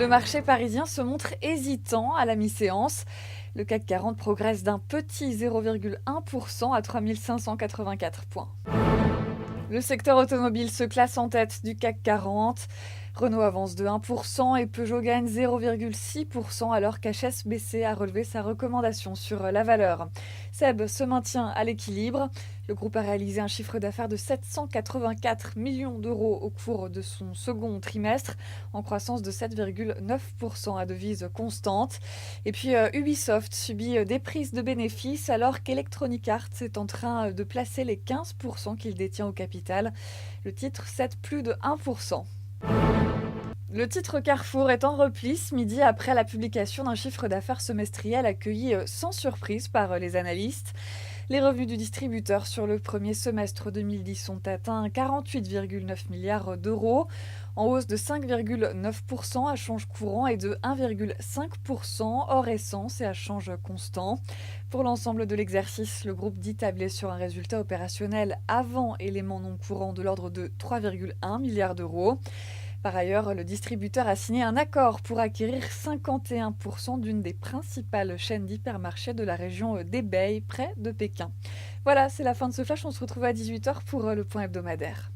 Le marché parisien se montre hésitant à la mi-séance. Le CAC 40 progresse d'un petit 0,1% à 3584 points. Le secteur automobile se classe en tête du CAC 40. Renault avance de 1% et Peugeot gagne 0,6% alors qu'HSBC a relevé sa recommandation sur la valeur. SEB se maintient à l'équilibre. Le groupe a réalisé un chiffre d'affaires de 784 millions d'euros au cours de son second trimestre, en croissance de 7,9% à devise constante. Et puis Ubisoft subit des prises de bénéfices alors qu'Electronic Arts est en train de placer les 15% qu'il détient au capital. Le titre cède plus de 1%. Le titre Carrefour est en repli ce midi après la publication d'un chiffre d'affaires semestriel accueilli sans surprise par les analystes. Les revenus du distributeur sur le premier semestre 2010 ont atteint 48,9 milliards d'euros, en hausse de 5,9% à change courant et de 1,5% hors essence et à change constant. Pour l'ensemble de l'exercice, le groupe dit tabler sur un résultat opérationnel avant éléments non courants de l'ordre de 3,1 milliards d'euros. Par ailleurs, le distributeur a signé un accord pour acquérir 51% d'une des principales chaînes d'hypermarchés de la région d'Hebei, près de Pékin. Voilà, c'est la fin de ce flash. On se retrouve à 18h pour le point hebdomadaire.